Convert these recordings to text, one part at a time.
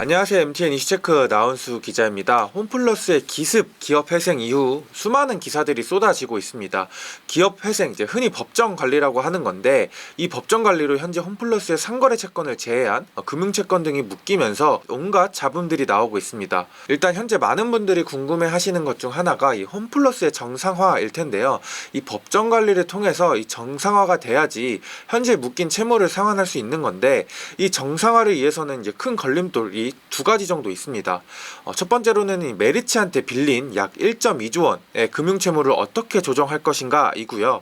안녕하세요. MTN 이슈체크 나은수 기자입니다. 홈플러스의 기습 기업회생 이후 수많은 기사들이 쏟아지고 있습니다. 기업회생, 이제 흔히 법정 관리라고 하는 건데, 이 법정 관리로 현재 홈플러스의 상거래 채권을 제외한 금융채권 등이 묶이면서 온갖 잡음들이 나오고 있습니다. 일단 현재 많은 분들이 궁금해 하시는 것 중 하나가 이 홈플러스의 정상화일 텐데요. 이 법정 관리를 통해서 이 정상화가 돼야지 현재 묶인 채무를 상환할 수 있는 건데, 이 정상화를 위해서는 이제 큰 걸림돌이 두 가지 정도 있습니다. 첫 번째로는 이 메리츠한테 빌린 약 1.2조 원의 금융채무를 어떻게 조정할 것인가 이고요.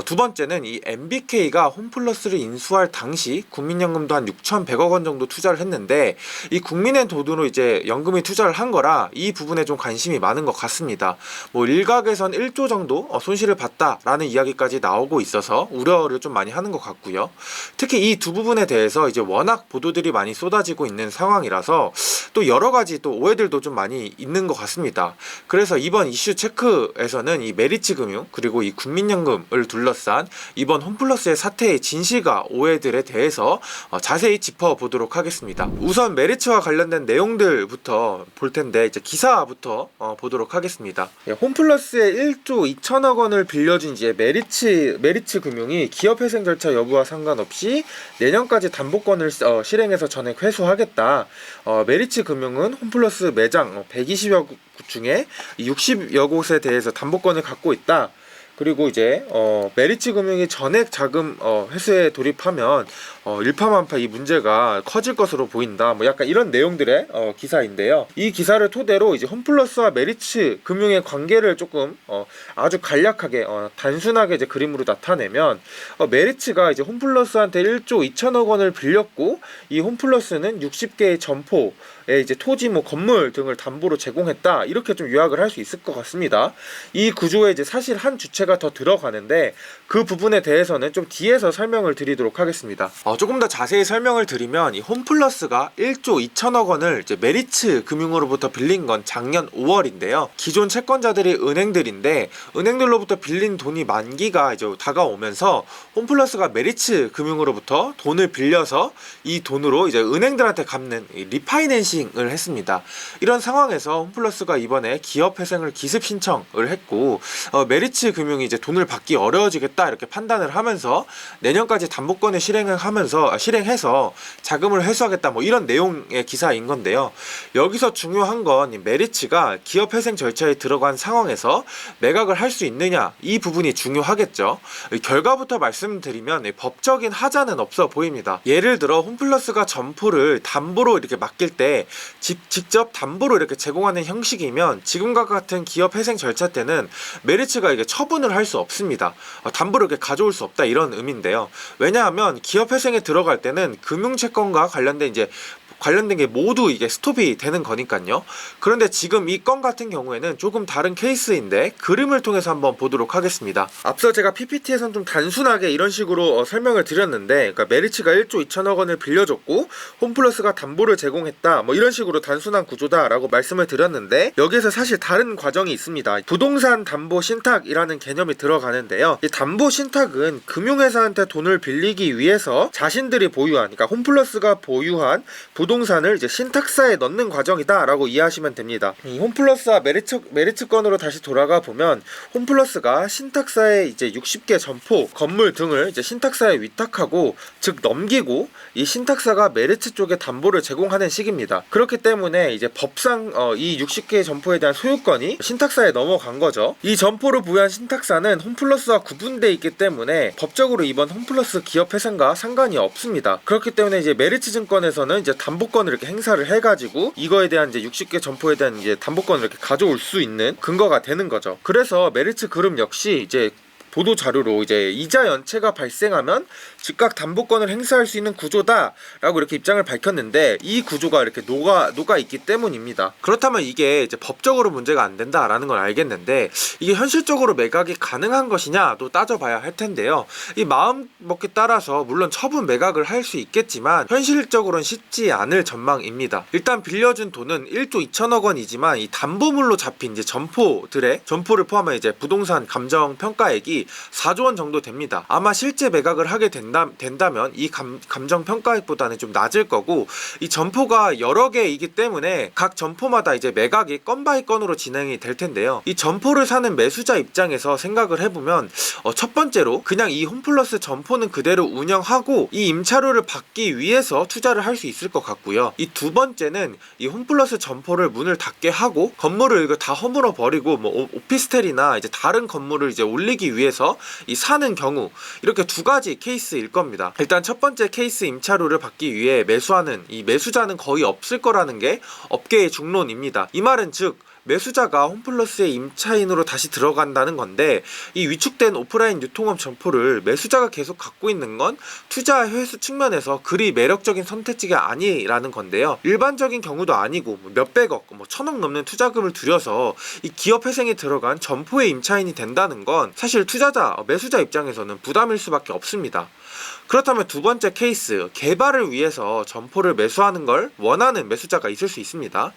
두 번째는 이 MBK가 홈플러스를 인수할 당시 국민연금도 한 6,100억 원 정도 투자를 했는데, 이 국민의 돈으로 이제 연금이 투자를 한 거라 이 부분에 좀 관심이 많은 것 같습니다. 일각에선 1조 정도 손실을 봤다라는 이야기까지 나오고 있어서 우려를 좀 많이 하는 것 같고요. 특히 이 두 부분에 대해서 이제 워낙 보도들이 많이 쏟아지고 있는 상황이라서 또 여러 가지 또 오해들도 좀 많이 있는 것 같습니다. 그래서 이번 이슈 체크에서는 이 메리츠 금융 그리고 이 국민연금을 둘러싼 이번 홈플러스의 사태의 진실과 오해들에 대해서 자세히 짚어보도록 하겠습니다. 우선 메리츠와 관련된 내용들부터 볼 텐데, 이제 기사부터 보도록 하겠습니다. 홈플러스의 1조 2천억 원을 빌려준 이제 메리츠 금융이 기업회생 절차 여부와 상관없이 내년까지 담보권을 실행해서 전액 회수하겠다. 메리츠 금융은 홈플러스 매장 120여 곳 중에 60여 곳에 대해서 담보권을 갖고 있다. 그리고 이제 메리츠 금융이 전액 자금 회수에 돌입하면 일파만파 이 문제가 커질 것으로 보인다. 약간 이런 내용들의 기사인데요. 이 기사를 토대로 이제 홈플러스와 메리츠 금융의 관계를 조금 아주 간략하게 단순하게 이제 그림으로 나타내면, 메리츠가 이제 홈플러스한테 1조 2천억 원을 빌렸고, 이 홈플러스는 60개의 점포에 이제 토지, 건물 등을 담보로 제공했다. 이렇게 좀 요약을 할 수 있을 것 같습니다. 이 구조에 이제 사실 한 주체가 더 들어가는데, 그 부분에 대해서는 좀 뒤에서 설명을 드리도록 하겠습니다. 조금 더 자세히 설명을 드리면, 이 홈플러스가 1조 2천억 원을 이제 메리츠 금융으로부터 빌린 건 작년 5월인데요. 기존 채권자들이 은행들인데, 은행들로부터 빌린 돈이 만기가 이제 다가오면서 홈플러스가 메리츠 금융으로부터 돈을 빌려서 이 돈으로 이제 은행들한테 갚는 리파이낸싱을 했습니다. 이런 상황에서 홈플러스가 이번에 기업회생을 기습 신청을 했고, 메리츠 금융이 이제 돈을 받기 어려워지겠다 이렇게 판단을 하면서 내년까지 담보권을 실행해서 자금을 회수하겠다, 이런 내용의 기사인 건데요. 여기서 중요한 건 이 메리츠가 기업회생 절차에 들어간 상황에서 매각을 할 수 있느냐, 이 부분이 중요하겠죠. 결과부터 말씀드리면 법적인 하자는 없어 보입니다. 예를 들어 홈플러스가 점포를 담보로 이렇게 맡길 때 직접 담보로 이렇게 제공하는 형식이면 지금과 같은 기업회생 절차 때는 메리츠가 이게 처분을 할 수 없습니다. 담보를 이렇게 가져올 수 없다, 이런 의미인데요. 왜냐하면 기업회생에 들어갈 때는 금융채권과 관련된 게 모두 이게 스톱이 되는 거니까요. 그런데 지금 이 건 같은 경우에는 조금 다른 케이스인데, 그림을 통해서 한번 보도록 하겠습니다. 앞서 제가 PPT에선 좀 단순하게 이런 식으로 설명을 드렸는데, 그러니까 메리츠가 1조 2천억 원을 빌려줬고 홈플러스가 담보를 제공했다, 이런 식으로 단순한 구조다라고 말씀을 드렸는데, 여기에서 사실 다른 과정이 있습니다. 부동산 담보 신탁이라는 개념이 들어가는데요. 이 담보 신탁은 금융회사한테 돈을 빌리기 위해서 자신들이 보유한, 그러니까 홈플러스가 보유한 부동산을 이제 신탁사에 넣는 과정이다라고 이해하시면 됩니다. 이 홈플러스와 메리츠 건으로 다시 돌아가 보면, 홈플러스가 신탁사에 이제 60개 점포, 건물 등을 이제 신탁사에 위탁하고, 즉 넘기고, 이 신탁사가 메리츠 쪽에 담보를 제공하는 식입니다. 그렇기 때문에 이제 법상 이 60개의 점포에 대한 소유권이 신탁사에 넘어간 거죠. 이 점포를 부여한 신탁사는 홈플러스와 구분되어 있기 때문에 법적으로 이번 홈플러스 기업회생과 상관이 없습니다. 그렇기 때문에 이제 메리츠 증권에서는 이제 담보권을 이렇게 행사를 해가지고 이거에 대한 이제 60개 점포에 대한 이제 담보권을 이렇게 가져올 수 있는 근거가 되는 거죠. 그래서 메리츠 그룹 역시 이제 보도 자료로 이제 이자 연체가 발생하면 즉각 담보권을 행사할 수 있는 구조다라고 이렇게 입장을 밝혔는데, 이 구조가 이렇게 녹아 있기 때문입니다. 그렇다면 이게 이제 법적으로 문제가 안 된다라는 걸 알겠는데, 이게 현실적으로 매각이 가능한 것이냐도 따져봐야 할 텐데요. 이 마음 먹기에 따라서 물론 처분 매각을 할 수 있겠지만 현실적으로는 쉽지 않을 전망입니다. 일단 빌려준 돈은 1조 2천억 원이지만 이 담보물로 잡힌 이제 점포를 포함한 이제 부동산 감정 평가액이 금액이 4조 원 정도 됩니다. 아마 실제 매각을 하게 된다면 이 감정 평가액보다는 좀 낮을 거고, 이 점포가 여러 개이기 때문에 각 점포마다 이제 매각이 건 바이 건으로 진행이 될 텐데요. 이 점포를 사는 매수자 입장에서 생각을 해보면 첫 번째로 그냥 이 홈플러스 점포는 그대로 운영하고 이 임차료를 받기 위해서 투자를 할 수 있을 것 같고요. 이 두 번째는 이 홈플러스 점포를 문을 닫게 하고 건물을 이거 다 허물어 버리고 뭐 오피스텔이나 이제 다른 건물을 이제 올리기 위해서 이 사는 경우, 이렇게 두 가지 케이스일 겁니다. 일단 첫 번째 케이스 임차료를 받기 위해 매수하는 이 매수자는 거의 없을 거라는 게 업계의 중론입니다. 이 말은 즉 매수자가 홈플러스의 임차인으로 다시 들어간다는 건데, 이 위축된 오프라인 유통업 점포를 매수자가 계속 갖고 있는 건 투자 회수 측면에서 그리 매력적인 선택지가 아니라는 건데요. 일반적인 경우도 아니고 몇백억, 천억 넘는 투자금을 들여서 이 기업 회생에 들어간 점포의 임차인이 된다는 건 사실 투자자, 매수자 입장에서는 부담일 수밖에 없습니다. 그렇다면 두 번째 케이스, 개발을 위해서 점포를 매수하는 걸 원하는 매수자가 있을 수 있습니다.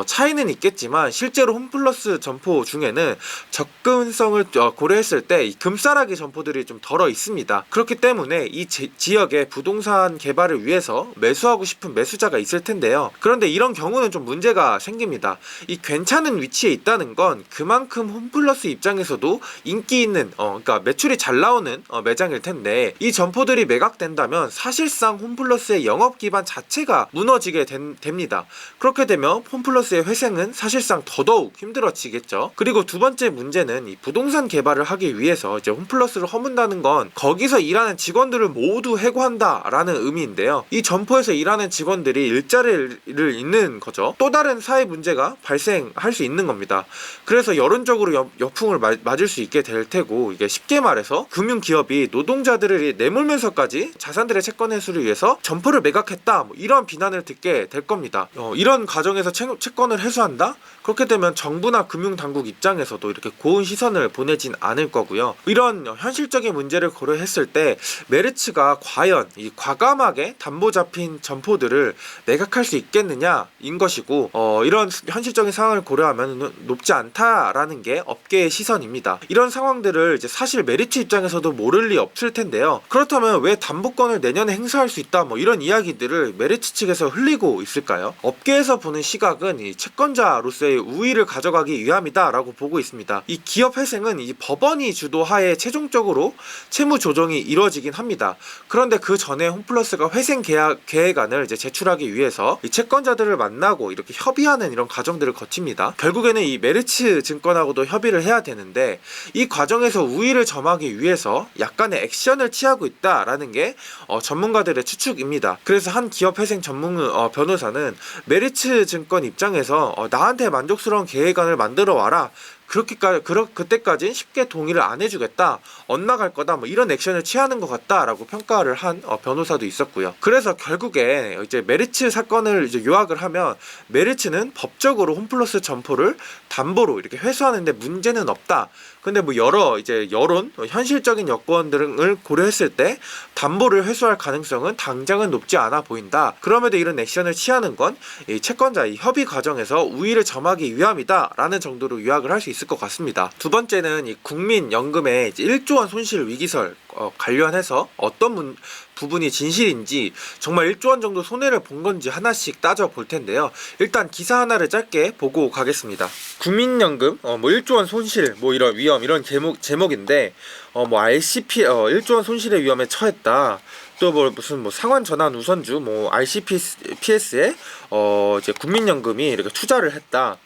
차이는 있겠지만 실제로 홈플러스 점포 중에는 접근성을 고려했을 때 이 금싸라기 점포들이 좀 덜어 있습니다. 그렇기 때문에 이 지역의 부동산 개발을 위해서 매수하고 싶은 매수자가 있을 텐데요. 그런데 이런 경우는 좀 문제가 생깁니다. 이 괜찮은 위치에 있다는 건 그만큼 홈플러스 입장에서도 인기 있는, 그러니까 매출이 잘 나오는 매장일 텐데, 이 점포들이 매각된다면 사실상 홈플러스의 영업 기반 자체가 무너지게 됩니다. 그렇게 되면 홈플러스의 회생은 사실상 더더욱 힘들어지겠죠. 그리고 두 번째 문제는 이 부동산 개발을 하기 위해서 이제 홈플러스를 허문다는 건 거기서 일하는 직원들을 모두 해고한다라는 의미인데요. 이 점포에서 일하는 직원들이 일자리를 잃는 거죠. 또 다른 사회 문제가 발생할 수 있는 겁니다. 그래서 여론적으로 역풍을 맞을 수 있게 될 테고, 이게 쉽게 말해서 금융기업이 노동자들을 내몰면서 까지 자산들의 채권 회수를 위해서 점포를 매각했다, 이런 비난을 듣게 될 겁니다. 이런 과정에서 채권을 회수한다? 그렇게 되면 정부나 금융당국 입장에서도 이렇게 고운 시선을 보내진 않을 거고요. 이런 현실적인 문제를 고려했을 때 메르츠가 과연 이 과감하게 담보 잡힌 점포들을 매각할 수 있겠느냐인 것이고, 이런 현실적인 상황을 고려하면 높지 않다라는 게 업계의 시선입니다. 이런 상황들을 이제 사실 메르츠 입장에서도 모를 리 없을 텐데요. 그렇다면 왜 담보권을 내년에 행사할 수 있다, 이런 이야기들을 메르츠 측에서 흘리고 있을까요? 업계에서 보는 시각은 이 채권자로서의 우위를 가져가기 위함이다 라고 보고 있습니다. 이 기업 회생은 이 법원이 주도하에 최종적으로 채무 조정이 이루어지긴 합니다. 그런데 그 전에 홈플러스가 회생 계획안을 이제 제출하기 위해서 이 채권자들을 만나고 이렇게 협의하는 이런 과정들을 거칩니다. 결국에는 이 메르츠 증권하고도 협의를 해야 되는데, 이 과정에서 우위를 점하기 위해서 약간의 액션을 취하고 있다라는 게 전문가들의 추측입니다. 그래서 한 기업 회생 전문 변호사는 메르츠 증권 입장에서 나한테 만족스러운 계획안을 만들어 와라, 그때까지 쉽게 동의를 안 해주겠다, 엇나갈 거다, 이런 액션을 취하는 것 같다라고 평가를 한 변호사도 있었고요. 그래서 결국에 이제 메르츠 사건을 이제 요약을 하면, 메르츠는 법적으로 홈플러스 점포를 담보로 이렇게 회수하는데 문제는 없다. 근데 여러 이제 여론, 현실적인 여건들을 고려했을 때 담보를 회수할 가능성은 당장은 높지 않아 보인다. 그럼에도 이런 액션을 취하는 건 이 채권자의 협의 과정에서 우위를 점하기 위함이다라는 정도로 요약을 할 수 있을 것 같습니다. 두 번째는 이 국민연금의 1조 원 손실 위기설 관련해서 어떤 부분이 진실인지, 정말 1조 원 정도 손해를 본 건지 하나씩 따져볼 텐데요. 일단 기사 하나를 짧게 보고 가겠습니다. 국민연금 1조 원 손실 이런 위험, 이런 제목인데 RCP 1조 원 손실의 위험에 처했다. 또 무슨 상환 전환 우선주 RCPS에 이제 국민연금이 이렇게 투자를 했다.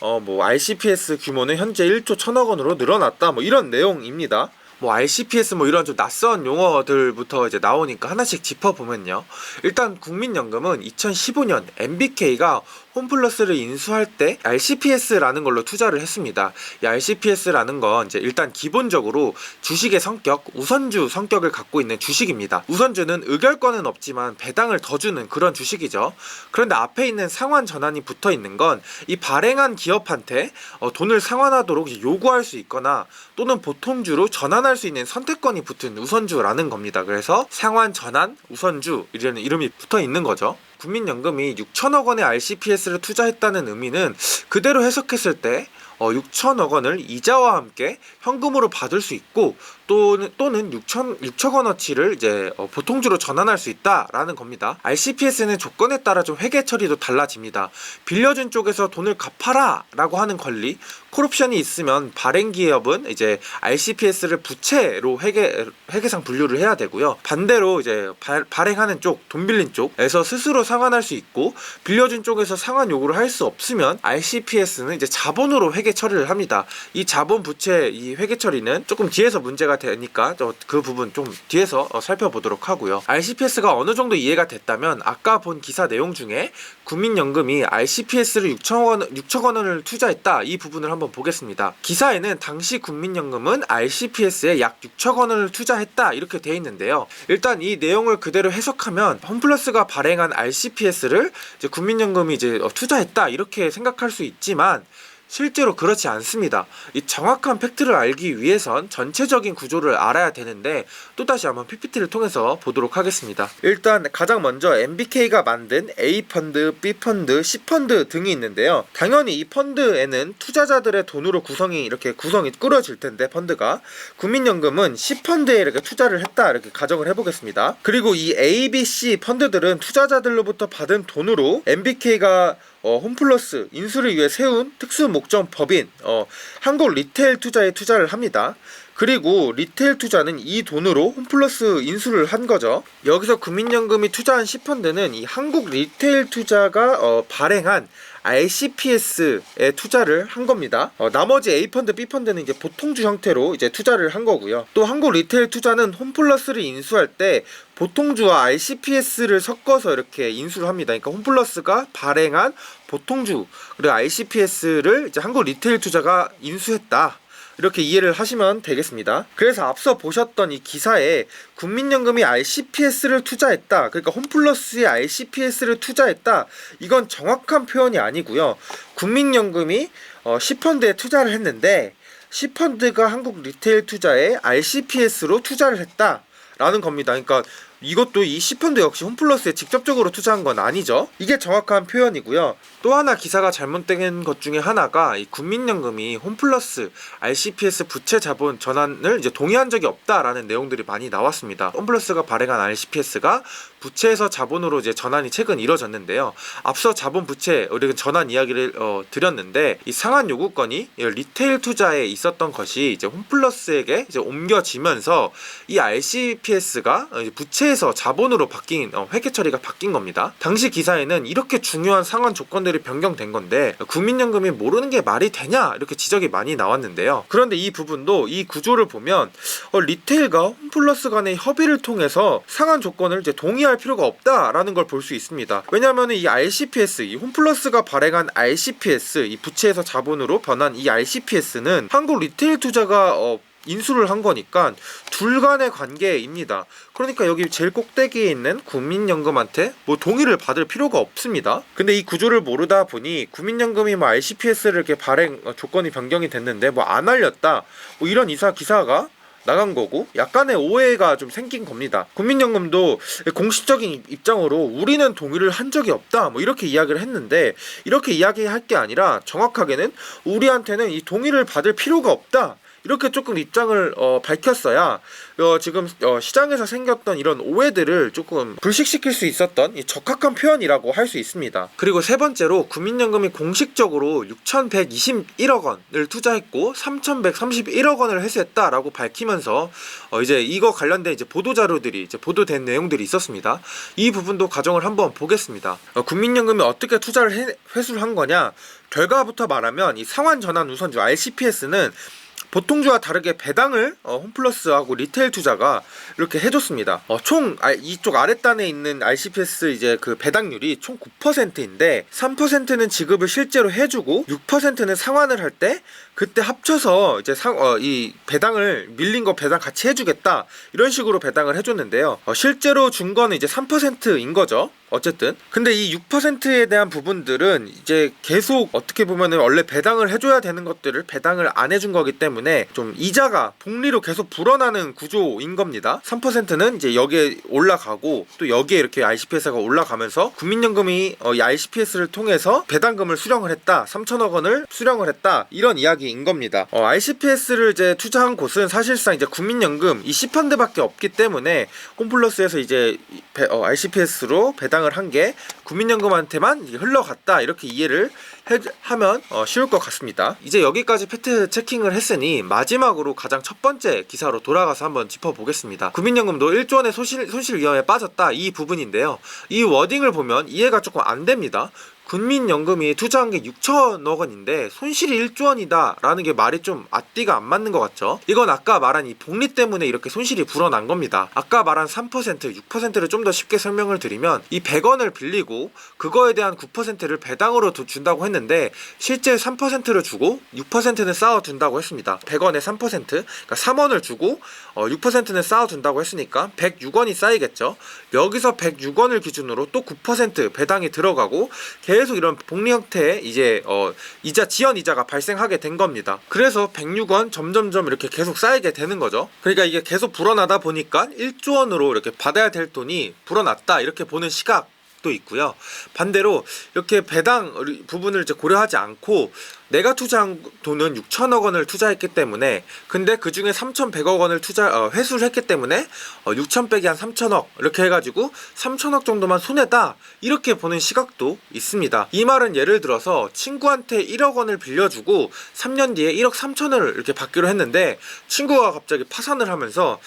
RCPS 규모는 현재 1조 1천억 원으로 늘어났다. 이런 내용입니다. RCPS 이런 좀 낯선 용어들부터 이제 나오니까 하나씩 짚어보면요. 일단 국민연금은 2015년 MBK가 홈플러스를 인수할 때 RCPS라는 걸로 투자를 했습니다. 이 RCPS라는 건 이제 일단 기본적으로 주식의 성격, 우선주 성격을 갖고 있는 주식입니다. 우선주는 의결권은 없지만 배당을 더 주는 그런 주식이죠. 그런데 앞에 있는 상환 전환이 붙어 있는 건 이 발행한 기업한테 돈을 상환하도록 요구할 수 있거나 또는 보통주로 전환할 수 있는 선택권이 붙은 우선주라는 겁니다. 그래서 상환 전환 우선주 이라는 이름이 붙어 있는 거죠. 국민연금이 6천억 원의 RCPS를 투자했다는 의미는 그대로 해석했을 때 6천억 원을 이자와 함께 현금으로 받을 수 있고, 또는 6천 원어치를 이제 보통주로 전환할 수 있다라는 겁니다. RCPS는 조건에 따라 좀 회계 처리도 달라집니다. 빌려준 쪽에서 돈을 갚아라라고 하는 권리, 콜옵션이 있으면 발행 기업은 이제 RCPS를 부채로 회계상 분류를 해야 되고요. 반대로 이제 발행하는 쪽, 돈 빌린 쪽에서 스스로 상환할 수 있고, 빌려준 쪽에서 상환 요구를 할 수 없으면 RCPS는 이제 자본으로 회계 처리를 합니다. 이 자본 부채 이 회계 처리는 조금 뒤에서 문제가 되니까 그 부분 좀 뒤에서 살펴보도록 하고요. RCPS가 어느 정도 이해가 됐다면 아까 본 기사 내용 중에 국민연금이 RCPS를 6천 원을 투자했다, 이 부분을 한번 보겠습니다. 기사에는 당시 국민연금은 RCPS에 약 6천 원을 투자했다 이렇게 돼 있는데요. 일단 이 내용을 그대로 해석하면 홈플러스가 발행한 RCPS를 이제 국민연금이 이제 투자했다 이렇게 생각할 수 있지만 실제로 그렇지 않습니다. 이 정확한 팩트를 알기 위해선 전체적인 구조를 알아야 되는데 또다시 한번 PPT를 통해서 보도록 하겠습니다. 일단 가장 먼저 MBK가 만든 A펀드, B펀드, C펀드 등이 있는데요. 당연히 이 펀드에는 투자자들의 돈으로 구성이 꾸려질 텐데, 펀드가 국민연금은 C펀드에 이렇게 투자를 했다 이렇게 가정을 해보겠습니다. 그리고 이 A, B, C 펀드들은 투자자들로부터 받은 돈으로 MBK가 홈플러스 인수를 위해 세운 특수 목적 법인 한국 리테일 투자에 투자를 합니다. 그리고 리테일 투자는 이 돈으로 홈플러스 인수를 한 거죠. 여기서 국민연금이 투자한 C펀드는 이 한국 리테일 투자가 발행한 RCPS에 투자를 한 겁니다. 나머지 A펀드, B펀드는 이제 보통주 형태로 이제 투자를 한 거고요. 또 한국 리테일 투자는 홈플러스를 인수할 때 보통주와 RCPS를 섞어서 이렇게 인수를 합니다. 그러니까 홈플러스가 발행한 보통주 그리고 RCPS를 이제 한국 리테일 투자가 인수했다, 이렇게 이해를 하시면 되겠습니다. 그래서 앞서 보셨던 이 기사에 국민연금이 RCPS를 투자했다, 그러니까 홈플러스의 RCPS를 투자했다, 이건 정확한 표현이 아니고요. 국민연금이 C펀드에 투자를 했는데 C펀드가 한국 리테일 투자에 RCPS로 투자를 했다 라는 겁니다. 그러니까 이것도 이 C펀드 역시 홈플러스에 직접적으로 투자한 건 아니죠. 이게 정확한 표현이고요. 또 하나 기사가 잘못된 것 중에 하나가 이 국민연금이 홈플러스 RCPS 부채 자본 전환을 이제 동의한 적이 없다라는 내용들이 많이 나왔습니다. 홈플러스가 발행한 RCPS가 부채에서 자본으로 이제 전환이 최근 이뤄졌는데요. 앞서 자본 부채 우리가 전환 이야기를 드렸는데, 이 상환 요구권이 리테일 투자에 있었던 것이 이제 홈플러스에게 이제 옮겨지면서 이 RCPS가 부채에서 자본으로 바뀐 회계 처리가 바뀐 겁니다. 당시 기사에는 이렇게 중요한 상환 조건들이 변경된 건데 국민연금이 모르는 게 말이 되냐 이렇게 지적이 많이 나왔는데요. 그런데 이 부분도 이 구조를 보면 리테일과 홈플러스 간의 협의를 통해서 상환 조건을 이제 동의할 필요가 없다라는 걸 볼 수 있습니다. 왜냐하면 이 RCPS, 이 홈플러스가 발행한 RCPS, 이 부채에서 자본으로 변한 이 RCPS는 한국 리테일 투자가 인수를 한 거니까 둘 간의 관계입니다. 그러니까 여기 제일 꼭대기에 있는 국민연금한테 뭐 동의를 받을 필요가 없습니다. 근데 이 구조를 모르다 보니 국민연금이 뭐 RCPS를 이렇게 발행 조건이 변경이 됐는데 뭐 안 알렸다, 뭐 이런 기사가 나간 거고 약간의 오해가 좀 생긴 겁니다. 국민연금도 공식적인 입장으로 우리는 동의를 한 적이 없다 뭐 이렇게 이야기를 했는데, 이렇게 이야기할 게 아니라 정확하게는 우리한테는 이 동의를 받을 필요가 없다 이렇게 조금 입장을 밝혔어야 지금 시장에서 생겼던 이런 오해들을 조금 불식시킬 수 있었던 이 적합한 표현이라고 할 수 있습니다. 그리고 세 번째로 국민연금이 공식적으로 6,121억 원을 투자했고 3,131억 원을 회수했다라고 밝히면서 이제 이거 관련된 이제 보도 자료들이 이제 보도된 내용들이 있었습니다. 이 부분도 가정을 한번 보겠습니다. 국민연금이 어떻게 투자를 회수를 한 거냐? 결과부터 말하면 이 상환 전환 우선주 RCPS는 보통주와 다르게 배당을 홈플러스하고 리테일 투자가 이렇게 해줬습니다. 총 이쪽 아랫단에 있는 RCPS 이제 그 배당률이 총 9%인데 3%는 지급을 실제로 해주고 6%는 상환을 할 때 그때 합쳐서 이제 이 배당을 밀린 거 배당 같이 해주겠다 이런 식으로 배당을 해줬는데요. 실제로 준 거는 이제 3%인 거죠. 어쨌든 근데 이 6%에 대한 부분들은 이제 계속 어떻게 보면은 원래 배당을 해줘야 되는 것들을 배당을 안 해준 거기 때문에 좀 이자가 복리로 계속 불어나는 구조인 겁니다. 3%는 이제 여기에 올라가고 또 여기에 이렇게 RCPS가 올라가면서 국민연금이 이 RCPS를 통해서 배당금을 수령을 했다, 3천억 원을 수령을 했다, 이런 이야기인 겁니다. RCPS를 이제 투자한 곳은 사실상 이제 국민연금 이 C펀드밖에 없기 때문에 홈플러스에서 이제 RCPS로 배당을 한 게 국민연금한테만 흘러갔다, 이렇게 이해를 하면 쉬울 것 같습니다. 이제 여기까지 팩트 체킹을 했으니 마지막으로 가장 첫 번째 기사로 돌아가서 한번 짚어보겠습니다. 국민연금도 1조 원의 손실 위험에 빠졌다, 이 부분인데요. 이 워딩을 보면 이해가 조금 안 됩니다. 국민연금이 투자한 게 6천억 원인데 손실이 1조 원이다 라는 게 말이 좀 앞뒤가 안 맞는 것 같죠. 이건 아까 말한 이 복리 때문에 이렇게 손실이 불어난 겁니다. 아까 말한 3%, 6%를 좀 더 쉽게 설명을 드리면 이 100원을 빌리고 그거에 대한 9%를 배당으로 준다고 했는데 실제 3%를 주고 6%는 쌓아둔다고 했습니다. 100원에 3%, 그러니까 3원을 주고 6%는 쌓아둔다고 했으니까 106원이 쌓이겠죠. 여기서 106원을 기준으로 또 9% 배당이 들어가고 계속 이런 복리 형태의 이제 이자 지연 이자가 발생하게 된 겁니다. 그래서 106원 점점점 이렇게 계속 쌓이게 되는 거죠. 그러니까 이게 계속 불어나다 보니까 1조 원으로 이렇게 받아야 될 돈이 불어났다, 이렇게 보는 시각 도 있고요. 반대로 이렇게 배당 부분을 이제 고려하지 않고 내가 투자한 돈은 6천억 원을 투자했기 때문에, 근데 그 중에 3,100억 원을 회수를 했기 때문에 6천 빼기 한 3천억 이렇게 해가지고 3천억 정도만 손해다, 이렇게 보는 시각도 있습니다. 이 말은 예를 들어서 친구한테 1억 원을 빌려주고 3년 뒤에 1억 3천을 이렇게 받기로 했는데 친구가 갑자기 파산을 하면서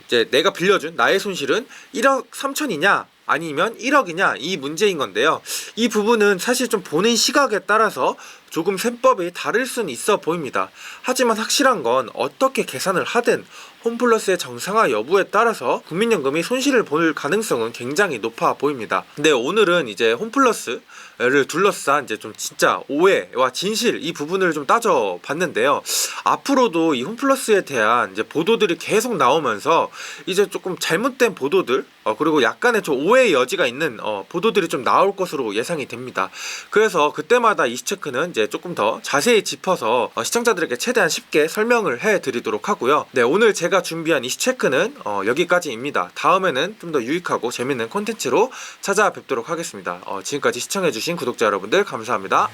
이제 내가 빌려준 나의 손실은 1억 3천이냐 아니면 1억이냐, 이 문제인 건데요. 이 부분은 사실 좀 보는 시각에 따라서 조금 셈법이 다를 수는 있어 보입니다. 하지만 확실한 건 어떻게 계산을 하든 홈플러스의 정상화 여부에 따라서 국민연금이 손실을 볼 가능성은 굉장히 높아 보입니다. 근데 오늘은 이제 홈플러스를 둘러싼 이제 좀 진짜 오해와 진실, 이 부분을 좀 따져봤는데요. 앞으로도 이 홈플러스에 대한 이제 보도들이 계속 나오면서 이제 조금 잘못된 보도들, 그리고 약간의 좀 오해의 여지가 있는 보도들이 좀 나올 것으로 예상이 됩니다. 그래서 그때마다 이슈체크는 이제 조금 더 자세히 짚어서 시청자들에게 최대한 쉽게 설명을 해드리도록 하고요. 네, 오늘 제가 준비한 이슈체크는 여기까지입니다. 다음에는 좀 더 유익하고 재밌는 콘텐츠로 찾아뵙도록 하겠습니다. 지금까지 시청해주신 구독자 여러분들 감사합니다.